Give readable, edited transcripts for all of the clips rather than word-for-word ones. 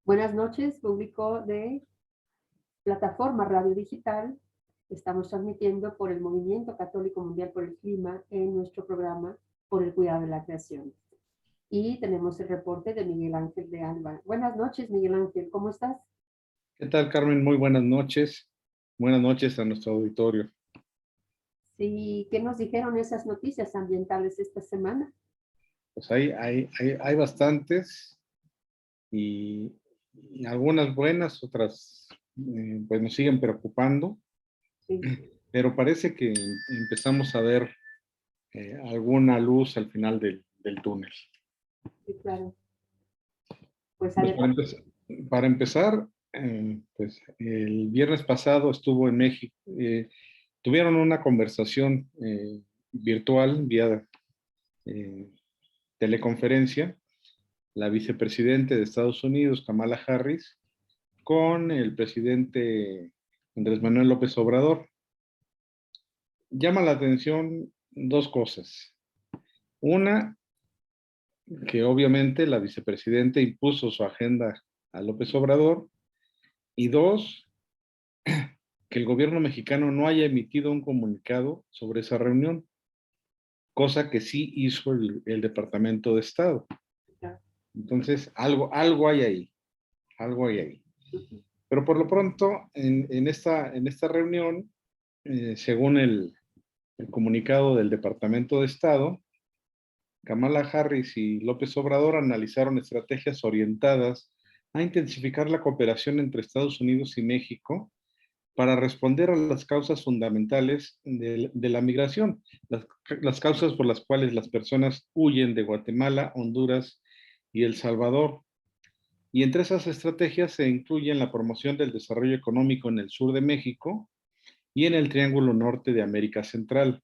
Buenas noches, público de plataforma Radio Digital. Estamos transmitiendo por el Movimiento Católico Mundial por el Clima en nuestro programa Por el Cuidado de la Creación. Y tenemos el reporte de Miguel Ángel de Alba. Buenas noches, Miguel Ángel, ¿cómo estás? ¿Qué tal, Carmen? Muy buenas noches. Buenas noches a nuestro auditorio. Sí, ¿qué nos dijeron esas noticias ambientales esta semana? Pues hay bastantes y algunas buenas, otras pues nos siguen preocupando, Sí, pero parece que empezamos a ver alguna luz al final del túnel. sí, claro. Pues Pues adelante. para empezar, pues el viernes pasado estuvo en México, tuvieron una conversación virtual vía eh, teleconferencia la vicepresidente de Estados Unidos, Kamala Harris, con el presidente Andrés Manuel López Obrador. Llama la atención dos cosas. Una, que obviamente la vicepresidenta impuso su agenda a López Obrador. Y dos, que el gobierno mexicano no haya emitido un comunicado sobre esa reunión, cosa que sí hizo el Departamento de Estado. Entonces, algo hay ahí, algo hay ahí. Pero por lo pronto, en esta reunión, según el comunicado del Departamento de Estado, Kamala Harris y López Obrador analizaron estrategias orientadas a intensificar la cooperación entre Estados Unidos y México para responder a las causas fundamentales de la migración, las causas por las cuales las personas huyen de Guatemala, Honduras y El Salvador. Y entre esas estrategias se incluyen la promoción del desarrollo económico en el sur de México y en el Triángulo Norte de América Central.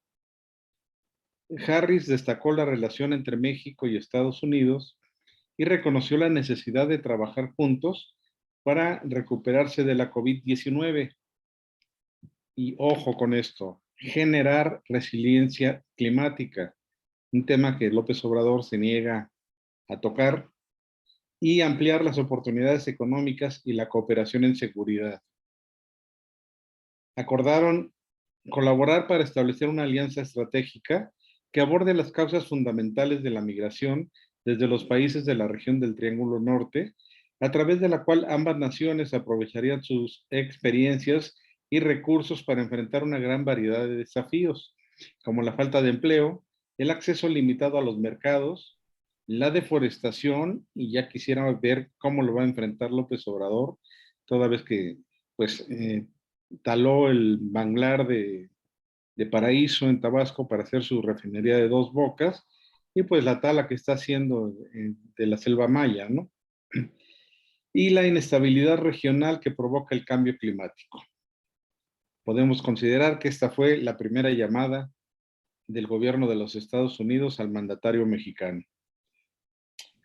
Harris destacó la relación entre México y Estados Unidos y reconoció la necesidad de trabajar juntos para recuperarse de la COVID-19. Y ojo con esto, generar resiliencia climática, un tema que López Obrador se niega a tocar, y ampliar las oportunidades económicas y la cooperación en seguridad. Acordaron colaborar para establecer una alianza estratégica que aborde las causas fundamentales de la migración desde los países de la región del Triángulo Norte, a través de la cual ambas naciones aprovecharían sus experiencias y recursos para enfrentar una gran variedad de desafíos, como la falta de empleo, el acceso limitado a los mercados, la deforestación, y ya quisiera ver cómo lo va a enfrentar López Obrador, toda vez que pues taló el manglar de Paraíso en Tabasco para hacer su refinería de Dos Bocas, y pues la tala que está haciendo de la selva maya, ¿no? Y la inestabilidad regional que provoca el cambio climático. Podemos considerar que esta fue la primera llamada del gobierno de los Estados Unidos al mandatario mexicano.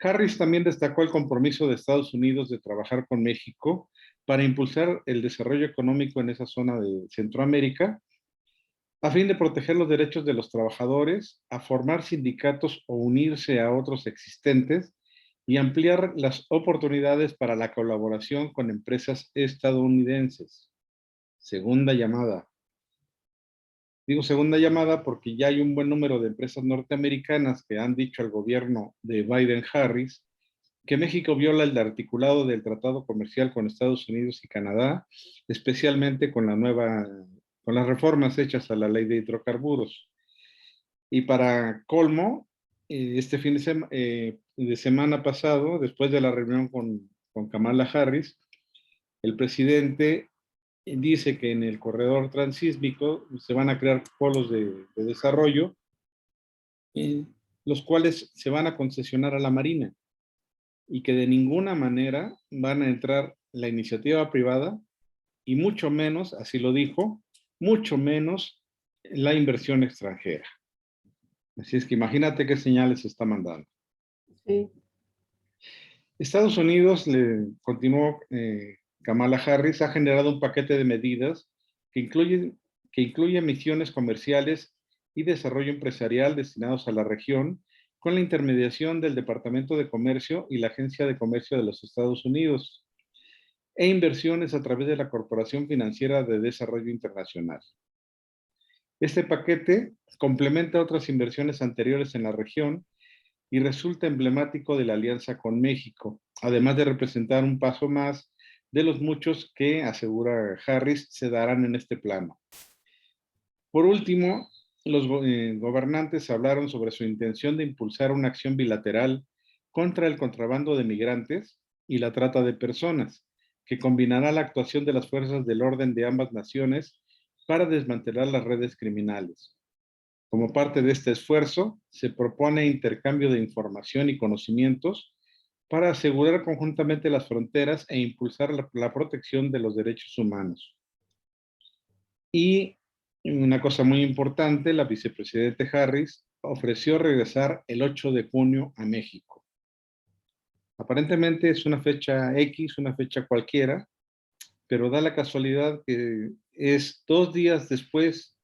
Harris también destacó el compromiso de Estados Unidos de trabajar con México para impulsar el desarrollo económico en esa zona de Centroamérica, a fin de proteger los derechos de los trabajadores, a formar sindicatos o unirse a otros existentes y ampliar las oportunidades para la colaboración con empresas estadounidenses. Segunda llamada. Digo segunda llamada porque ya hay un buen número de empresas norteamericanas que han dicho al gobierno de Biden-Harris que México viola el articulado del Tratado Comercial con Estados Unidos y Canadá, especialmente con con las reformas hechas a la ley de hidrocarburos. Y para colmo, este fin de semana pasado, después de la reunión con Kamala Harris, el presidente dice que en el corredor transísmico se van a crear polos de desarrollo, los cuales se van a concesionar a la Marina y que de ninguna manera van a entrar la iniciativa privada y mucho menos, así lo dijo, mucho menos la inversión extranjera. Así es que imagínate qué señales está mandando. Sí, Estados Unidos, continuó Kamala Harris, ha generado un paquete de medidas que incluye misiones comerciales y desarrollo empresarial destinados a la región, con la intermediación del Departamento de Comercio y la Agencia de Comercio de los Estados Unidos. e inversiones a través de la Corporación Financiera de Desarrollo Internacional. Este paquete complementa otras inversiones anteriores en la región y resulta emblemático de la alianza con México, además de representar un paso más de los muchos que, asegura Harris, se darán en este plano. Por último, los gobernantes hablaron sobre su intención de impulsar una acción bilateral contra el contrabando de migrantes y la trata de personas, que combinará la actuación de las fuerzas del orden de ambas naciones para desmantelar las redes criminales. Como parte de este esfuerzo, se propone intercambio de información y conocimientos para asegurar conjuntamente las fronteras e impulsar la protección de los derechos humanos. Y una cosa muy importante, la vicepresidenta Harris ofreció regresar el 8 de junio a México. Aparentemente es una fecha X, una fecha cualquiera, pero da la casualidad que es 2 días después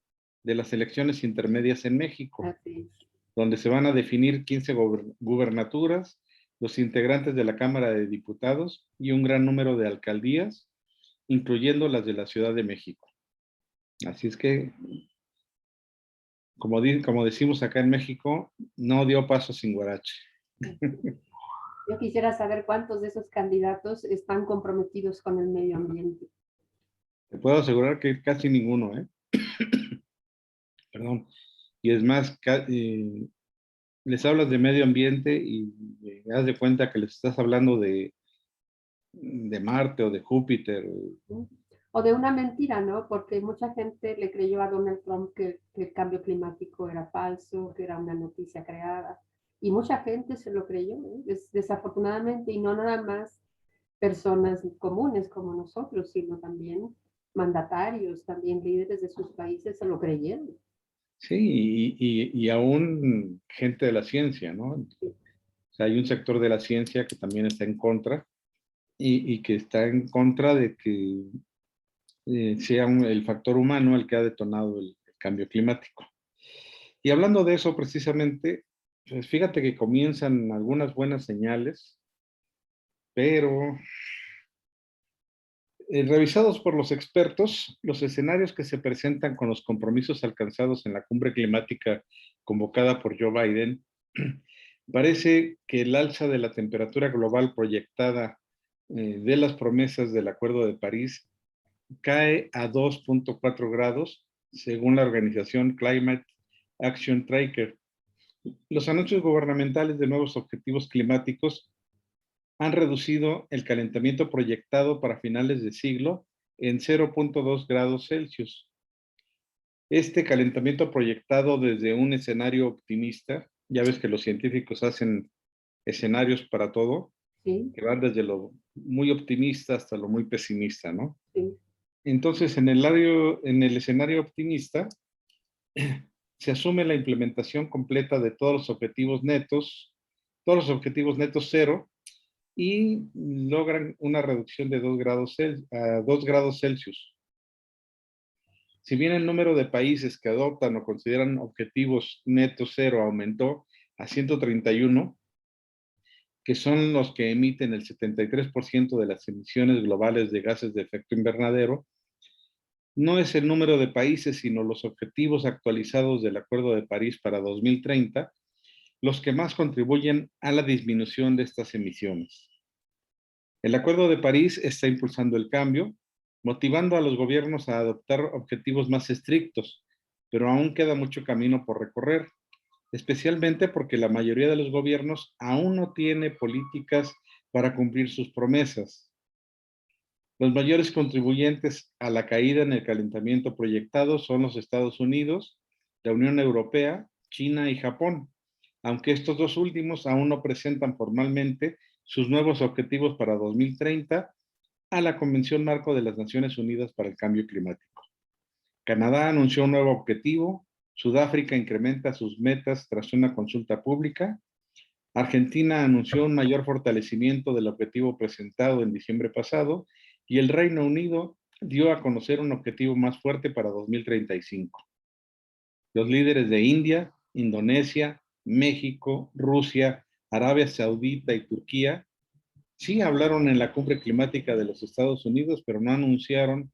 de las elecciones intermedias en México, Así es. donde se van a definir 15 gubernaturas, los integrantes de la Cámara de Diputados y un gran número de alcaldías, incluyendo las de la Ciudad de México. Así es que, como decimos acá en México, no dio paso sin guarache. Yo quisiera saber cuántos de esos candidatos están comprometidos con el medio ambiente. Te puedo asegurar que casi ninguno, ¿eh? Perdón. Y es más, les hablas de medio ambiente y haz de cuenta que les estás hablando de Marte o de Júpiter. ¿Sí? O de una mentira, ¿no? Porque mucha gente le creyó a Donald Trump que el cambio climático era falso, que era una noticia creada. Y mucha gente se lo creyó, ¿no? Desafortunadamente, y no nada más personas comunes como nosotros, sino también mandatarios, también líderes de sus países se lo creyeron. Sí, y aún gente de la ciencia, ¿no? O sea, hay un sector de la ciencia que también está en contra y que está en contra de que sea el factor humano el que ha detonado el cambio climático. Y hablando de eso precisamente, pues fíjate que comienzan algunas buenas señales, pero revisados por los expertos, los escenarios que se presentan con los compromisos alcanzados en la cumbre climática convocada por Joe Biden, parece que el alza de la temperatura global proyectada de las promesas del Acuerdo de París cae a 2.4 grados, según la organización Climate Action Tracker. Los anuncios gubernamentales de nuevos objetivos climáticos han reducido el calentamiento proyectado para finales de siglo en 0.2 grados Celsius. Este calentamiento proyectado desde un escenario optimista, ya ves que los científicos hacen escenarios para todo, Sí, que van desde lo muy optimista hasta lo muy pesimista, ¿no? sí. Entonces, en el escenario optimista, se asume la implementación completa de todos los objetivos netos cero, y logran una reducción de 2 grados Celsius. Si bien el número de países que adoptan o consideran objetivos netos cero aumentó a 131, que son los que emiten el 73% de las emisiones globales de gases de efecto invernadero, no es el número de países, sino los objetivos actualizados del Acuerdo de París para 2030, los que más contribuyen a la disminución de estas emisiones. El Acuerdo de París está impulsando el cambio, motivando a los gobiernos a adoptar objetivos más estrictos, pero aún queda mucho camino por recorrer, especialmente porque la mayoría de los gobiernos aún no tiene políticas para cumplir sus promesas. Los mayores contribuyentes a la caída en el calentamiento proyectado son los Estados Unidos, la Unión Europea, China y Japón, aunque estos dos últimos aún no presentan formalmente sus nuevos objetivos para 2030 a la Convención Marco de las Naciones Unidas para el Cambio Climático. Canadá anunció un nuevo objetivo, Sudáfrica incrementa sus metas tras una consulta pública, Argentina anunció un mayor fortalecimiento del objetivo presentado en diciembre pasado y el Reino Unido dio a conocer un objetivo más fuerte para 2035. Los líderes de India, Indonesia, México, Rusia, Arabia Saudita y Turquía Sí hablaron en la cumbre climática de los Estados Unidos, pero no anunciaron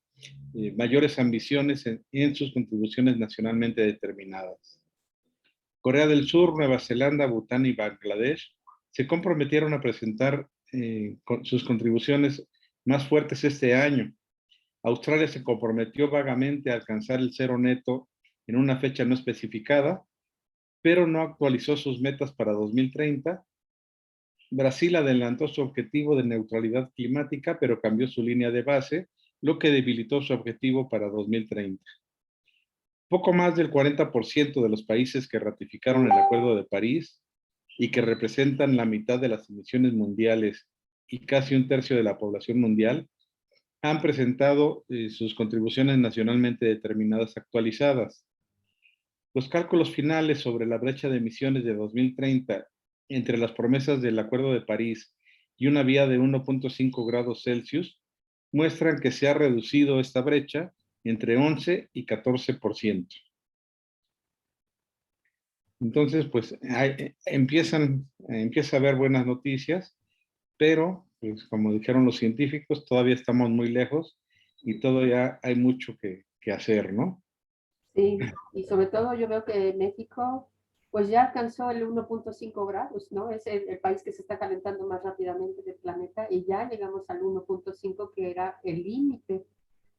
mayores ambiciones en sus contribuciones nacionalmente determinadas. Corea del Sur, Nueva Zelanda, Bután y Bangladesh se comprometieron a presentar sus contribuciones más fuertes este año. Australia se comprometió vagamente a alcanzar el cero neto en una fecha no especificada, pero no actualizó sus metas para 2030. Brasil adelantó su objetivo de neutralidad climática, pero cambió su línea de base, lo que debilitó su objetivo para 2030. Poco más del 40% de los países que ratificaron el Acuerdo de París y que representan la mitad de las emisiones mundiales y casi un tercio de la población mundial, han presentado sus contribuciones nacionalmente determinadas actualizadas. Los cálculos finales sobre la brecha de emisiones de 2030 entre las promesas del Acuerdo de París y una vía de 1.5 grados Celsius muestran que se ha reducido esta brecha entre 11 y 14%. Entonces, pues empieza a haber buenas noticias, pero, pues, como dijeron los científicos, todavía estamos muy lejos y todavía hay mucho que hacer, ¿no? Sí, y sobre todo yo veo que México pues ya alcanzó el 1.5 grados, ¿no? Es el país que se está calentando más rápidamente del planeta y ya llegamos al 1.5 que era el límite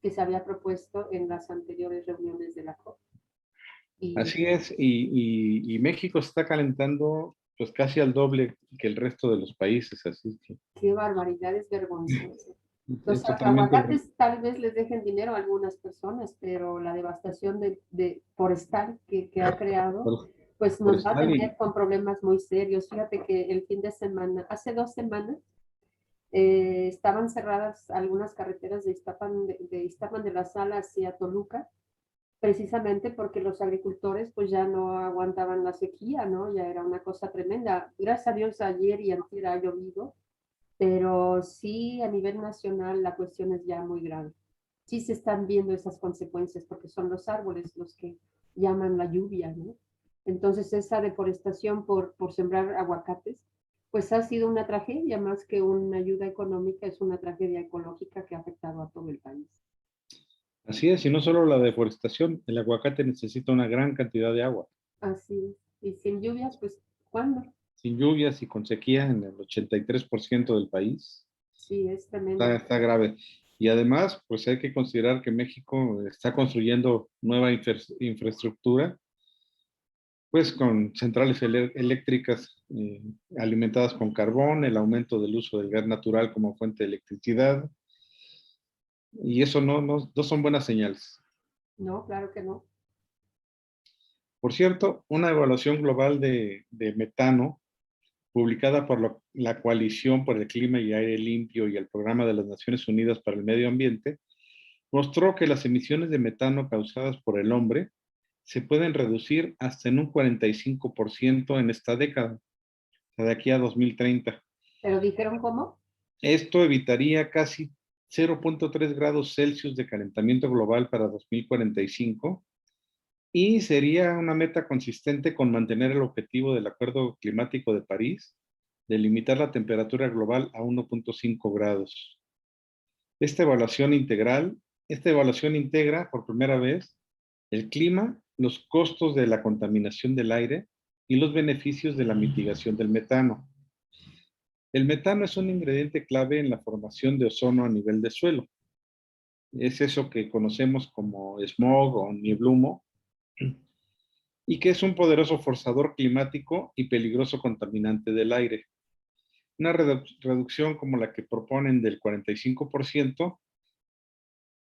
que se había propuesto en las anteriores reuniones de la COP. Y Así es, y México se está calentando pues casi al doble que el resto de los países, así que qué barbaridad, es vergonzoso. es Los totalmente. aguacates tal vez les dejen dinero a algunas personas, pero la devastación de forestal que ha creado, pues nos va a Forestal tener con problemas muy serios. Fíjate que el fin de semana, hace 2 semanas, estaban cerradas algunas carreteras de Iztapan de la Sala hacia Toluca, precisamente porque los agricultores pues ya no aguantaban la sequía, ¿no? Ya era una cosa tremenda. Gracias a Dios ayer y antier ha llovido, pero sí a nivel nacional la cuestión es ya muy grave. Sí se están viendo esas consecuencias porque son los árboles los que llaman la lluvia, ¿no? Entonces esa deforestación por sembrar aguacates, pues ha sido una tragedia más que una ayuda económica, es una tragedia ecológica que ha afectado a todo el país. Así es, y no solo la deforestación, el aguacate necesita una gran cantidad de agua. Así es. Y sin lluvias, pues, ¿cuándo? Sin lluvias y con sequía en el 83% del país, Sí, es tremendo. está grave. Y además, pues hay que considerar que México está construyendo nueva infraestructura, pues con centrales eléctricas alimentadas con carbón, el aumento del uso del gas natural como fuente de electricidad, y eso no son buenas señales. No, claro que no. Por cierto, una evaluación global de metano publicada por la Coalición por el Clima y Aire Limpio y el Programa de las Naciones Unidas para el Medio Ambiente, mostró que las emisiones de metano causadas por el hombre se pueden reducir hasta en un 45% en esta década, o sea, de aquí a 2030. Pero dijeron cómo. Esto evitaría casi 0.3 grados Celsius de calentamiento global para 2045 y sería una meta consistente con mantener el objetivo del Acuerdo Climático de París de limitar la temperatura global a 1.5 grados. Esta evaluación integra por primera vez el clima, los costos de la contaminación del aire y los beneficios de la mitigación del metano. El metano es un ingrediente clave en la formación de ozono a nivel de suelo. Es eso que conocemos como smog o nieblumo y que es un poderoso forzador climático y peligroso contaminante del aire. Una reducción como la que proponen del 45%,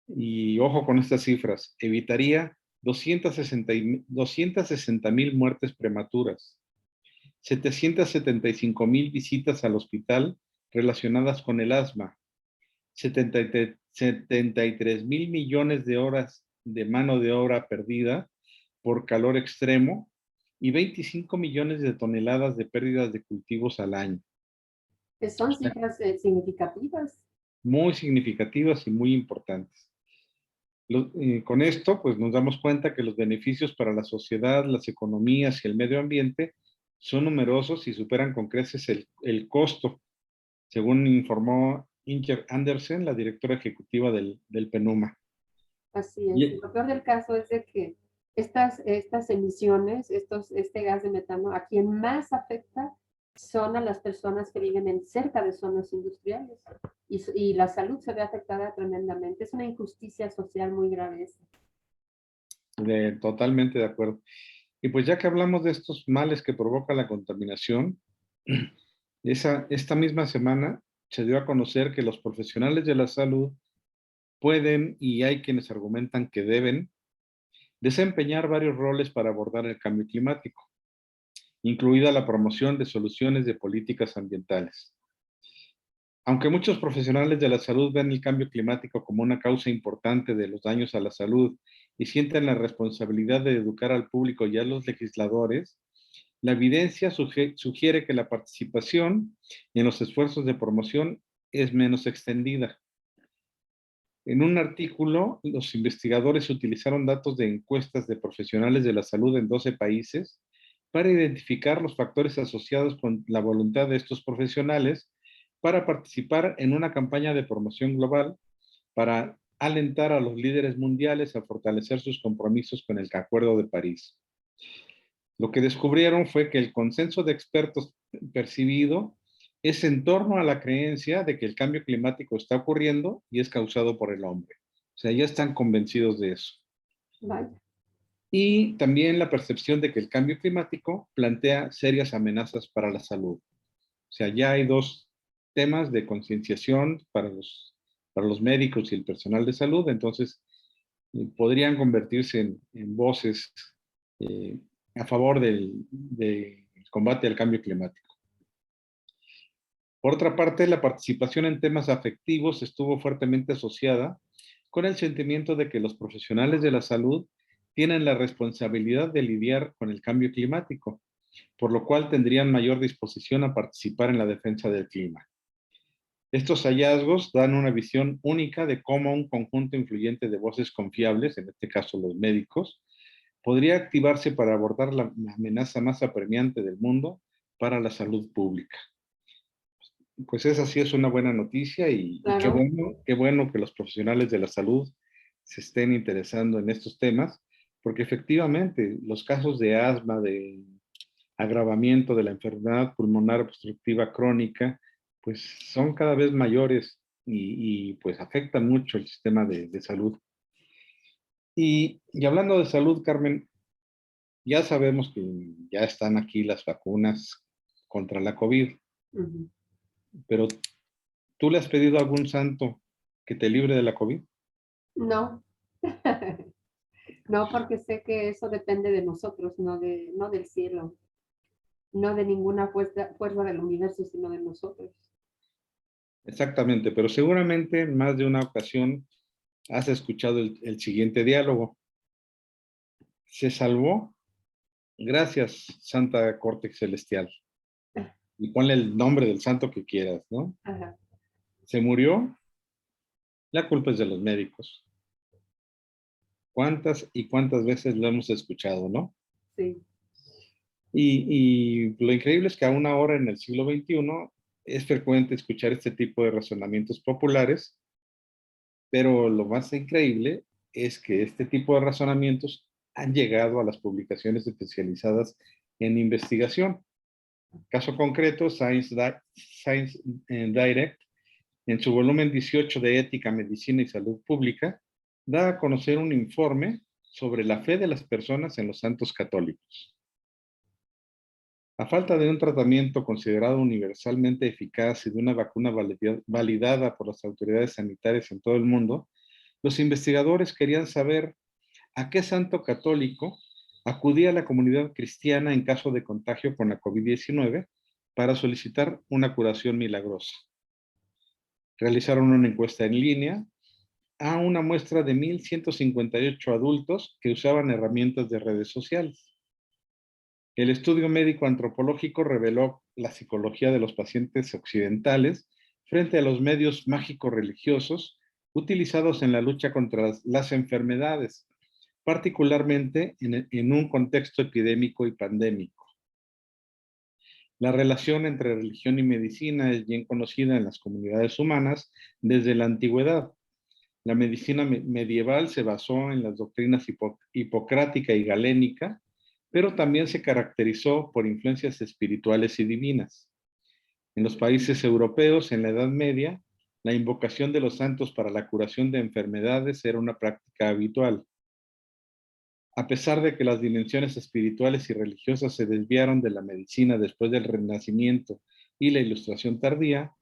y ojo con estas cifras, evitaría 260,000 muertes prematuras, 775,000 visitas al hospital relacionadas con el asma, 73 mil millones de horas de mano de obra perdida por calor extremo y 25 millones de toneladas de pérdidas de cultivos al año. Que son cifras significativas. Muy significativas y muy importantes. Con esto, pues nos damos cuenta que los beneficios para la sociedad, las economías y el medio ambiente son numerosos y superan con creces el costo. según informó Inger Andersen, la directora ejecutiva del PENUMA. Así es. Y- Lo peor del caso es de que estas emisiones, este gas de metano, a quien más afecta son a las personas que viven cerca de zonas industriales. Y la salud se ve afectada tremendamente. Es una injusticia social muy grave esta. Totalmente de acuerdo. Y pues ya que hablamos de estos males que provoca la contaminación, esta misma semana se dio a conocer que los profesionales de la salud pueden, y hay quienes argumentan que deben, desempeñar varios roles para abordar el cambio climático, incluida la promoción de soluciones de políticas ambientales. Aunque muchos profesionales de la salud ven el cambio climático como una causa importante de los daños a la salud y sienten la responsabilidad de educar al público y a los legisladores, la evidencia sugiere que la participación en los esfuerzos de promoción es menos extendida. En un artículo, los investigadores utilizaron datos de encuestas de profesionales de la salud en 12 países para identificar los factores asociados con la voluntad de estos profesionales para participar en una campaña de promoción global para alentar a los líderes mundiales a fortalecer sus compromisos con el Acuerdo de París. Lo que descubrieron fue que el consenso de expertos percibido es en torno a la creencia de que el cambio climático está ocurriendo y es causado por el hombre. O sea, ya están convencidos de eso. Vaya. Y también la percepción de que el cambio climático plantea serias amenazas para la salud. O sea, ya hay dos temas de concienciación para los médicos y el personal de salud, entonces podrían convertirse en voces eh, a favor del combate al cambio climático. Por otra parte, la participación en temas afectivos estuvo fuertemente asociada con el sentimiento de que los profesionales de la salud tienen la responsabilidad de lidiar con el cambio climático, por lo cual tendrían mayor disposición a participar en la defensa del clima. Estos hallazgos dan una visión única de cómo un conjunto influyente de voces confiables, en este caso los médicos, podría activarse para abordar la amenaza más apremiante del mundo para la salud pública. Pues esa sí es una buena noticia y Claro. qué bueno que los profesionales de la salud se estén interesando en estos temas, porque efectivamente los casos de asma, de agravamiento de la enfermedad pulmonar obstructiva crónica, pues son cada vez mayores pues afectan mucho el sistema de salud. Y hablando de salud, Carmen, ya sabemos que ya están aquí las vacunas contra la COVID, Ujú. pero ¿tú le has pedido a algún santo que te libre de la COVID? No. No, porque sé que eso depende de nosotros, no del cielo, no de ninguna fuerza del universo, sino de nosotros. Exactamente, pero seguramente en más de una ocasión has escuchado el siguiente diálogo. Se salvó gracias, Santa Corte Celestial. Y ponle el nombre del santo que quieras, ¿no? Ajá, Se murió, la culpa es de los médicos. ¿Cuántas y cuántas veces lo hemos escuchado, no? sí. Y lo increíble es que aún ahora en el siglo XXI es frecuente escuchar este tipo de razonamientos populares, pero lo más increíble es que este tipo de razonamientos han llegado a las publicaciones especializadas en investigación. Caso concreto, Science Direct, en su volumen 18 de Ética, Medicina y Salud Pública, da a conocer un informe sobre la fe de las personas en los santos católicos. A falta de un tratamiento considerado universalmente eficaz y de una vacuna validada por las autoridades sanitarias en todo el mundo, los investigadores querían saber a qué santo católico acudía la comunidad cristiana en caso de contagio con la COVID-19 para solicitar una curación milagrosa. Realizaron una encuesta en línea a una muestra de 1,158 adultos que usaban herramientas de redes sociales. El estudio médico antropológico reveló la psicología de los pacientes occidentales frente a los medios mágicos religiosos utilizados en la lucha contra las enfermedades, particularmente en un contexto epidémico y pandémico. La relación entre religión y medicina es bien conocida en las comunidades humanas desde la antigüedad. La medicina medieval se basó en las doctrinas hipocrática y galénica, pero también se caracterizó por influencias espirituales y divinas. En los países europeos, en la Edad Media, la invocación de los santos para la curación de enfermedades era una práctica habitual. A pesar de que las dimensiones espirituales y religiosas se desviaron de la medicina después del Renacimiento y la Ilustración tardía,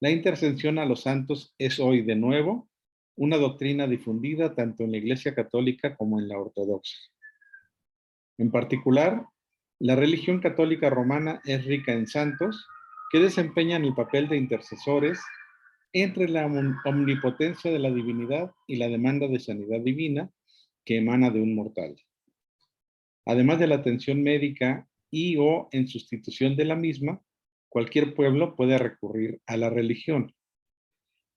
la intercesión a los santos es hoy de nuevo una doctrina difundida tanto en la Iglesia Católica como en la Ortodoxa. En particular, la religión católica romana es rica en santos que desempeñan el papel de intercesores entre la omnipotencia de la divinidad y la demanda de sanidad divina que emana de un mortal. Además de la atención médica y o en sustitución de la misma, cualquier pueblo puede recurrir a la religión.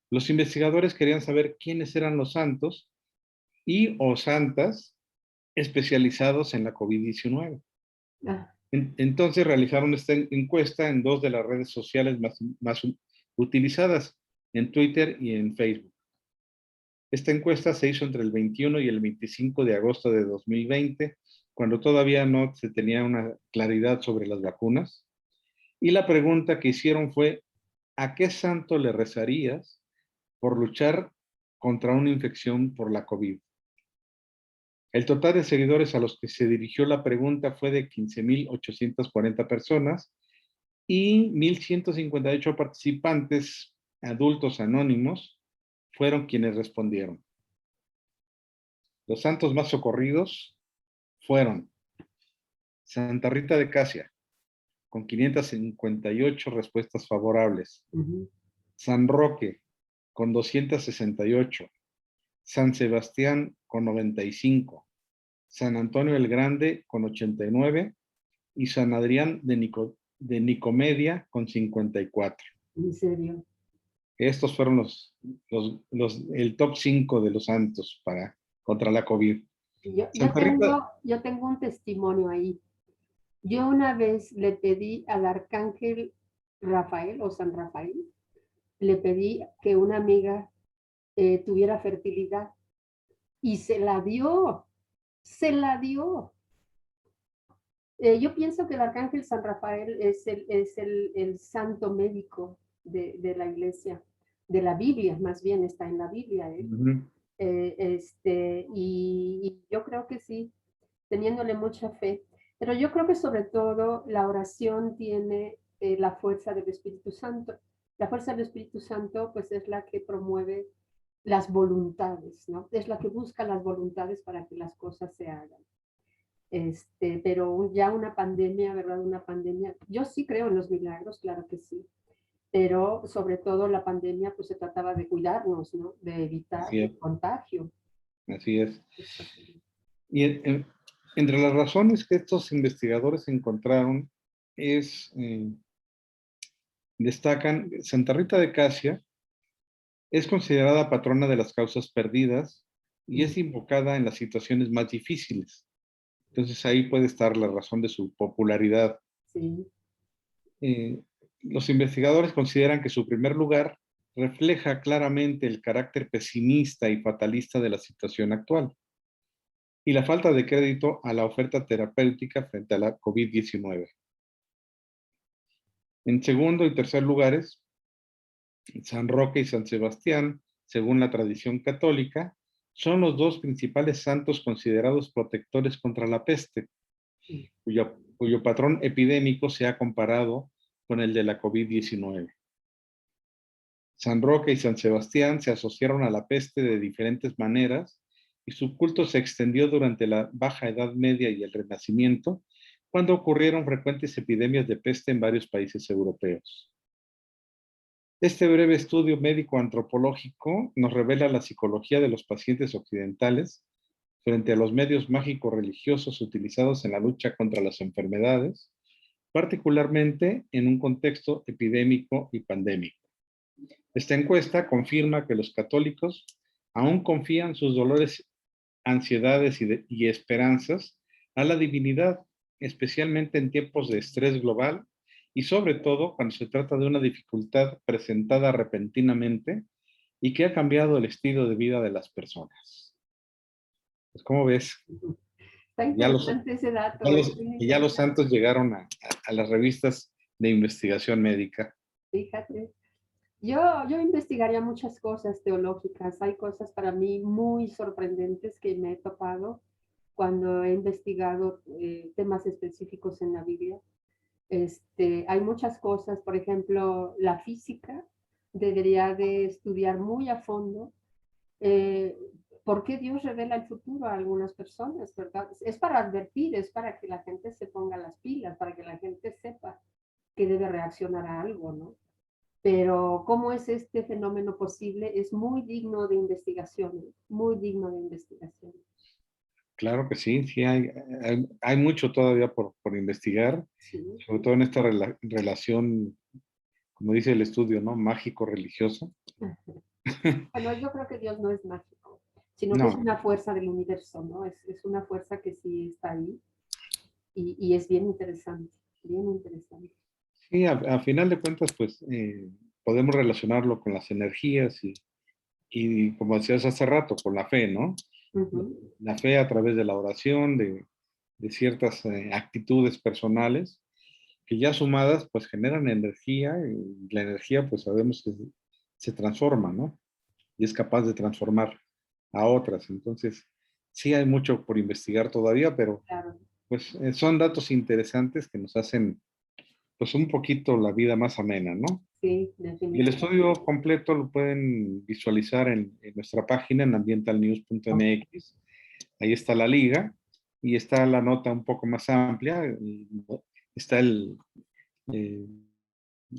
Los investigadores querían saber quiénes eran los santos y o santas especializados en la COVID-19. Ah, Entonces realizaron esta encuesta en 2 de las redes sociales más utilizadas, en Twitter y en Facebook. Esta encuesta se hizo entre el 21 y el 25 de agosto de 2020, cuando todavía no se tenía una claridad sobre las vacunas. Y la pregunta que hicieron fue, ¿a qué santo le rezarías por luchar contra una infección por la COVID? El total de seguidores a los que se dirigió la pregunta fue de 15,840 personas y 1,158 participantes adultos anónimos fueron quienes respondieron. Los santos más socorridos fueron Santa Rita de Casia, con 558 respuestas favorables. ujú. San Roque, con 268. San Sebastián, con 95. San Antonio el Grande, con 89. Y San Adrián de Nicomedia, con 54. En serio. Estos fueron el top 5 de los santos contra la COVID. Yo, yo Santa Rita, tengo, yo tengo un testimonio ahí. Yo una vez le pedí al arcángel Rafael o San Rafael, le pedí que una amiga tuviera fertilidad y se la dio. Yo pienso que el arcángel San Rafael es el santo médico de la iglesia, de la Biblia, más bien está en la Biblia. Y yo creo que sí, teniéndole mucha fe. Pero yo creo que sobre todo la oración tiene la fuerza del Espíritu Santo. La fuerza del Espíritu Santo pues es la que promueve las voluntades, ¿no? Es la que busca las voluntades para que las cosas se hagan. Pero ya una pandemia, ¿verdad? Una pandemia. Yo sí creo en los milagros, claro que sí. Pero sobre todo la pandemia pues se trataba de cuidarnos, ¿no? De evitar así es, el contagio. así es. Y entre las razones que estos investigadores encontraron destacan Santa Rita de Casia es considerada patrona de las causas perdidas y es invocada en las situaciones más difíciles. Entonces ahí puede estar la razón de su popularidad. Sí, Eh, los investigadores consideran que su primer lugar refleja claramente el carácter pesimista y fatalista de la situación actual y la falta de crédito a la oferta terapéutica frente a la COVID-19. En segundo y tercer lugares, San Roque y San Sebastián, según la tradición católica, son los 2 principales santos considerados protectores contra la peste, cuyo patrón epidémico se ha comparado con el de la COVID-19. San Roque y San Sebastián se asociaron a la peste de diferentes maneras y su culto se extendió durante la Baja Edad Media y el Renacimiento, cuando ocurrieron frecuentes epidemias de peste en varios países europeos. Este breve estudio médico-antropológico nos revela la psicología de los pacientes occidentales frente a los medios mágicos religiosos utilizados en la lucha contra las enfermedades, particularmente en un contexto epidémico y pandémico. Esta encuesta confirma que los católicos aún confían sus dolores, ansiedades y esperanzas a la divinidad, especialmente en tiempos de estrés global y sobre todo cuando se trata de una dificultad presentada repentinamente y que ha cambiado el estilo de vida de las personas. Pues, ¿cómo ves? Está Ya los, interesante ese dato. ya los santos llegaron a las revistas de investigación médica. Fíjate. Yo investigaría muchas cosas teológicas. Hay cosas para mí muy sorprendentes que me he topado cuando he investigado temas específicos en la Biblia. Hay muchas cosas, por ejemplo, la física debería de estudiar muy a fondo eh, por qué Dios revela el futuro a algunas personas, ¿verdad? Es para advertir, es para que la gente se ponga las pilas, para que la gente sepa que debe reaccionar a algo, ¿no? Pero cómo es este fenómeno posible es muy digno de investigación, muy digno de investigación. Claro que sí, sí hay mucho todavía por investigar, Sí. sobre todo en esta relación, como dice el estudio, ¿no? Mágico-religioso. Bueno, yo creo que Dios no es mágico, sino que es No, una fuerza del universo, ¿no? Es una fuerza que sí está ahí y es bien interesante, bien interesante. sí, a final de cuentas, pues podemos relacionarlo con las energías y como decías hace rato, con la fe, ¿no? Ujú. La fe a través de la oración, de ciertas actitudes personales, que ya sumadas, pues generan energía y la energía, pues sabemos que se transforma, ¿no? Y es capaz de transformar a otras. Entonces, sí hay mucho por investigar todavía, pero Claro, pues son datos interesantes que nos hacen pues un poquito la vida más amena, ¿no? sí, Y el estudio definitivamente. completo lo pueden visualizar en nuestra página en Ok. ambientalnews.mx. Ahí está la liga y está la nota un poco más amplia. Está eh,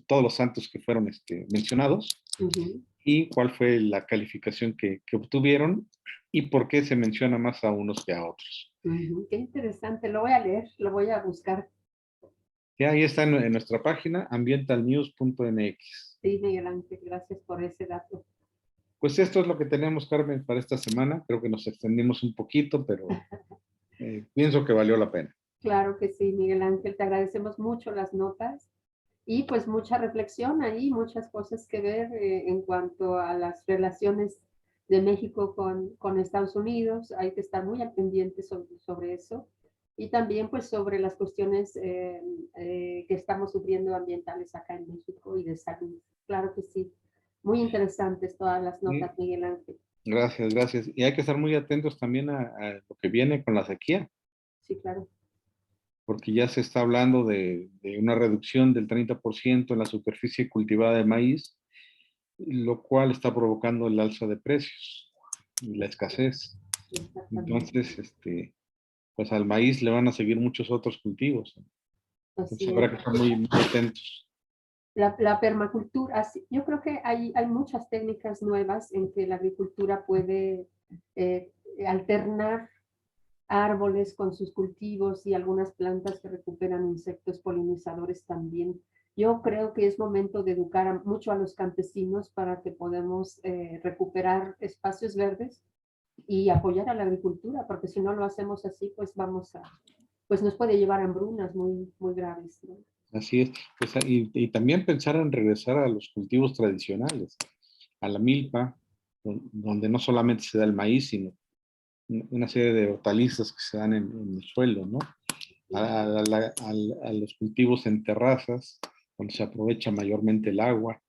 todos los santos que fueron mencionados Ujú, y cuál fue la calificación que obtuvieron y por qué se menciona más a unos que a otros. ujú. Qué interesante, lo voy a leer, lo voy a buscar. Ya ahí está en nuestra página ambientalnews.mx. Sí, Miguel Ángel, gracias por ese dato. Pues esto es lo que tenemos, Carmen, para esta semana. Creo que nos extendimos un poquito, pero pienso que valió la pena. Claro que sí, Miguel Ángel, te agradecemos mucho las notas y pues mucha reflexión ahí, muchas cosas que ver en cuanto a las relaciones de México con Estados Unidos. Hay que estar muy al pendiente sobre eso y también pues sobre las cuestiones que estamos sufriendo ambientales acá en México y de salud. Claro que sí. Muy interesantes todas las Sí, notas, Miguel Ángel. gracias, gracias. Y hay que estar muy atentos también a lo que viene con la sequía, Sí, claro. porque ya se está hablando de una reducción del 30% en la superficie cultivada de maíz, lo cual está provocando el alza de precios y la escasez. Exactamente. Entonces, pues al maíz le van a seguir muchos otros cultivos. Entonces Así habrá es. que estar muy, muy atentos. La permacultura, yo creo que hay muchas técnicas nuevas en que la agricultura puede eh, alternar árboles con sus cultivos y algunas plantas que recuperan insectos polinizadores también. Yo creo que es momento de educar mucho a los campesinos para que podamos recuperar espacios verdes y apoyar a la agricultura, porque si no lo hacemos así, pues pues nos puede llevar a hambrunas muy, muy graves, ¿no? Así es. Pues, y también pensar en regresar a los cultivos tradicionales, a la milpa, donde no solamente se da el maíz, sino una serie de hortalizas que se dan en el suelo, ¿no? A los cultivos en terrazas, donde se aprovecha mayormente el agua.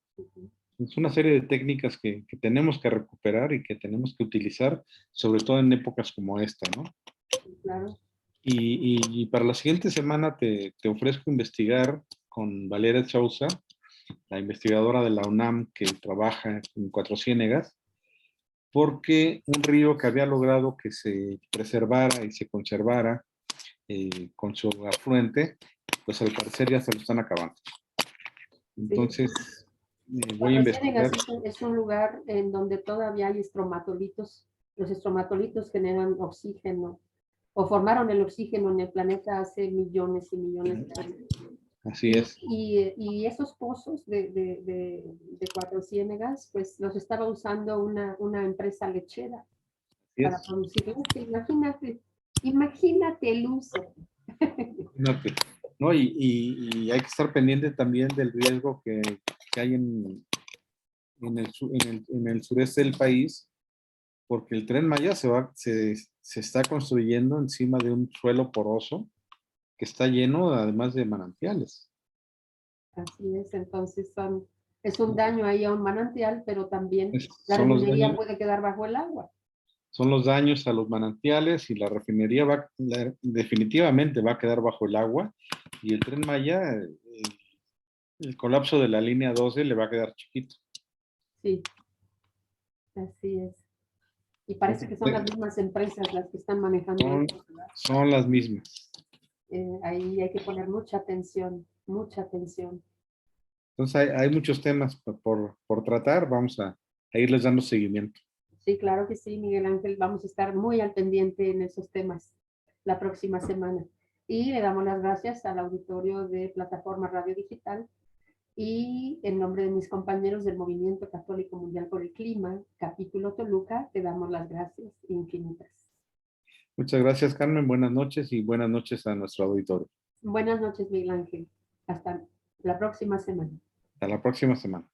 Es una serie de técnicas que tenemos que recuperar y que tenemos que utilizar, sobre todo en épocas como esta, ¿no? Claro. Y para la siguiente semana te ofrezco investigar con Valeria Sousa, la investigadora de la UNAM que trabaja en Cuatro Ciénegas, porque un río que había logrado que se preservara y se conservara con su afluente, pues al parecer ya se lo están acabando. Sí. Entonces, voy a Cuatro investigar. Ciénegas es un lugar en donde todavía hay estromatolitos. Los estromatolitos generan oxígeno o formaron el oxígeno en el planeta hace millones y millones de años. Así es. Y esos pozos de Cuatro Ciénegas, pues los estaba usando una empresa lechera Así para es. producir leche. Imagínate el uso. Imagínate. ¿no? Y hay que estar pendiente también del riesgo que hay en el sureste del país, porque el Tren Maya se está construyendo encima de un suelo poroso que está lleno además de manantiales. Así es, entonces es un daño ahí a un manantial, pero también la Son los refinería daños, puede quedar bajo el agua. son los daños a los manantiales y la refinería definitivamente va a quedar bajo el agua y el Tren Maya, el colapso de la línea 12 le va a quedar chiquito. Sí, así es. Y parece que son las mismas empresas las que están manejando Son, esto, ¿verdad? son las mismas. Ahí hay que poner mucha atención, mucha atención. Entonces hay muchos temas por tratar, vamos a irles dando seguimiento. Sí, claro que sí, Miguel Ángel. Vamos a estar muy al pendiente en esos temas la próxima semana. Y le damos las gracias al auditorio de Plataforma Radio Digital y en nombre de mis compañeros del Movimiento Católico Mundial por el Clima, capítulo Toluca, te damos las gracias infinitas. Muchas gracias, Carmen. Buenas noches y buenas noches a nuestro auditorio. Buenas noches, Miguel Ángel. Hasta la próxima semana. Hasta la próxima semana.